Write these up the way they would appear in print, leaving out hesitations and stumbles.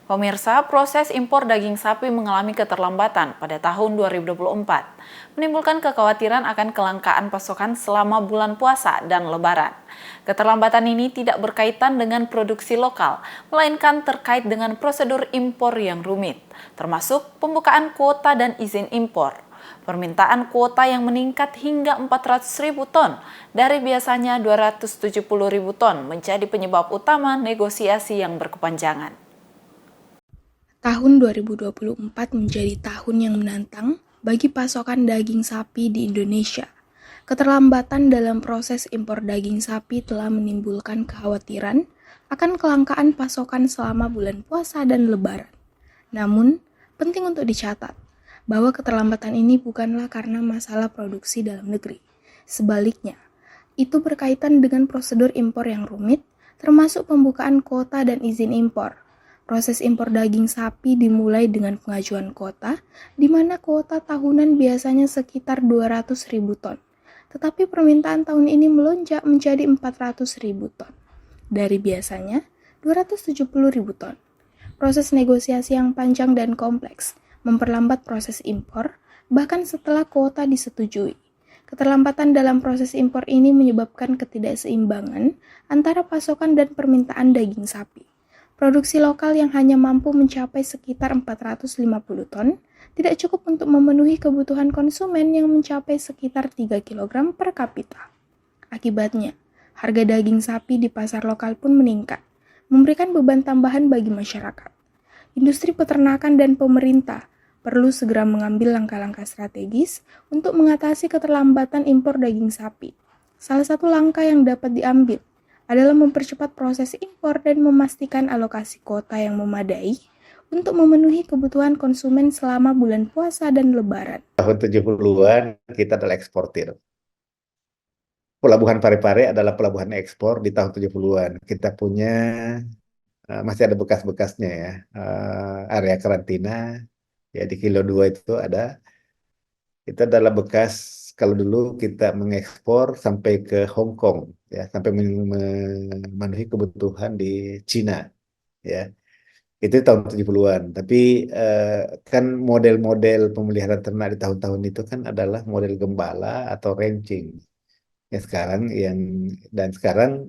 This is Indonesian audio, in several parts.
Pemirsa, proses impor daging sapi mengalami keterlambatan pada tahun 2024, menimbulkan kekhawatiran akan kelangkaan pasokan selama bulan puasa dan Lebaran. Keterlambatan ini tidak berkaitan dengan produksi lokal, melainkan terkait dengan prosedur impor yang rumit, termasuk pembukaan kuota dan izin impor. Permintaan kuota yang meningkat hingga 400.000 ton dari biasanya 270.000 ton menjadi penyebab utama negosiasi yang berkepanjangan. Tahun 2024 menjadi tahun yang menantang bagi pasokan daging sapi di Indonesia. Keterlambatan dalam proses impor daging sapi telah menimbulkan kekhawatiran akan kelangkaan pasokan selama bulan puasa dan Lebaran. Namun, penting untuk dicatat bahwa keterlambatan ini bukanlah karena masalah produksi dalam negeri. Sebaliknya, itu berkaitan dengan prosedur impor yang rumit, termasuk pembukaan kuota dan izin impor. Proses impor daging sapi dimulai dengan pengajuan kuota, di mana kuota tahunan biasanya sekitar 200.000 ton. Tetapi permintaan tahun ini melonjak menjadi 400.000 ton. Dari biasanya 270.000 ton. Proses negosiasi yang panjang dan kompleks memperlambat proses impor, bahkan setelah kuota disetujui. Keterlambatan dalam proses impor ini menyebabkan ketidakseimbangan antara pasokan dan permintaan daging sapi. Produksi lokal yang hanya mampu mencapai sekitar 450 ton tidak cukup untuk memenuhi kebutuhan konsumen yang mencapai sekitar 3 kg per kapita. Akibatnya, harga daging sapi di pasar lokal pun meningkat, memberikan beban tambahan bagi masyarakat. Industri peternakan dan pemerintah perlu segera mengambil langkah-langkah strategis untuk mengatasi keterlambatan impor daging sapi. Salah satu langkah yang dapat diambil adalah mempercepat proses impor dan memastikan alokasi kuota yang memadai untuk memenuhi kebutuhan konsumen selama bulan puasa dan Lebaran. Tahun 70-an kita adalah eksportir. Pelabuhan Parepare adalah pelabuhan ekspor di tahun 70-an. Kita punya masih ada bekas-bekasnya ya. Area karantina ya di Kilo 2 itu ada. Itu adalah bekas kalau dulu kita mengekspor sampai ke Hong Kong ya, sampai memenuhi kebutuhan di Cina ya. Itu tahun 70-an. Tapi kan model-model pemeliharaan ternak di tahun-tahun itu kan adalah model gembala atau ranching. Ya sekarang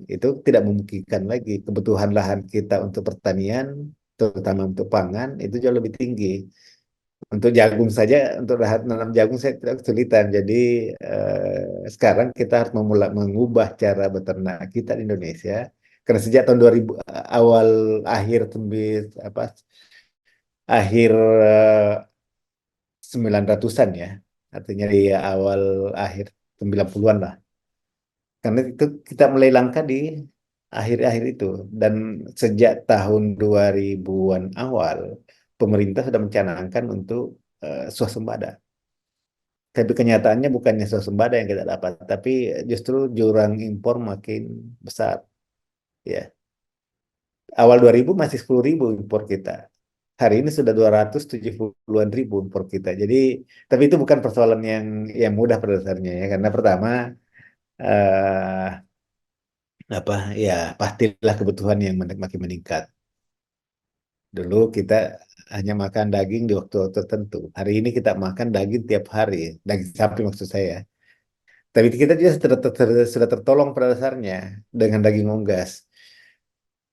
itu tidak memungkinkan lagi. Kebutuhan lahan kita untuk pertanian, terutama untuk pangan, itu jauh lebih tinggi. Untuk jagung saja, untuk nanam jagung saya tidak kesulitan. Jadi sekarang kita harus mengubah cara beternak kita di Indonesia. Karena sejak tahun 2000 awal akhir 900-an ya, artinya di awal akhir 90-an lah. Karena itu kita mulai langka di akhir-akhir itu, dan sejak tahun 2000-an awal pemerintah sudah mencanangkan untuk swasembada. Tapi kenyataannya bukannya swasembada yang kita dapat, tapi justru jurang impor makin besar. Ya, awal 2000 masih 10.000 impor kita. Hari ini sudah 270-an ribu impor kita. Jadi, tapi itu bukan persoalan yang mudah pada dasarnya ya, karena pertama eh, pastilah kebutuhan yang makin meningkat. Dulu kita hanya makan daging di waktu-waktu tertentu. Hari ini kita makan daging tiap hari, daging sapi maksud saya. Tapi kita juga sudah tertolong pada dasarnya dengan daging unggas.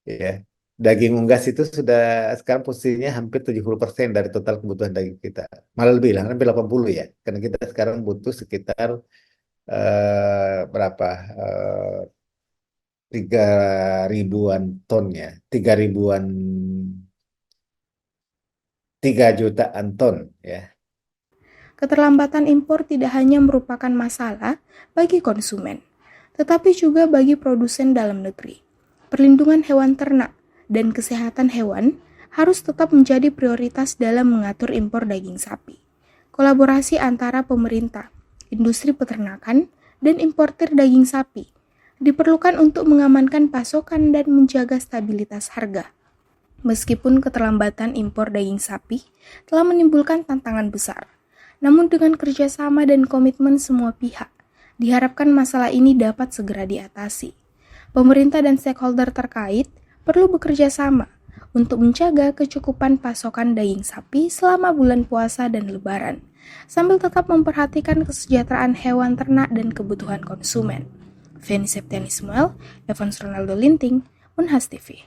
Ya, daging unggas itu sudah sekarang posisinya hampir 70% dari total kebutuhan daging kita. Malah lebih lah, hampir 80 ya. Karena kita sekarang butuh sekitar berapa? 3.000-an ton ya. 3 jutaan ton ya. Keterlambatan impor tidak hanya merupakan masalah bagi konsumen, tetapi juga bagi produsen dalam negeri. Perlindungan hewan ternak dan kesehatan hewan harus tetap menjadi prioritas dalam mengatur impor daging sapi. Kolaborasi antara pemerintah, industri peternakan, dan importir daging sapi diperlukan untuk mengamankan pasokan dan menjaga stabilitas harga. Meskipun keterlambatan impor daging sapi telah menimbulkan tantangan besar, namun dengan kerjasama dan komitmen semua pihak, diharapkan masalah ini dapat segera diatasi. Pemerintah dan stakeholder terkait perlu bekerja sama untuk menjaga kecukupan pasokan daging sapi selama bulan puasa dan lebaran, sambil tetap memperhatikan kesejahteraan hewan ternak dan kebutuhan konsumen. Feni Septiani Ismail, Evans Ronaldo Linting, Unhas TV.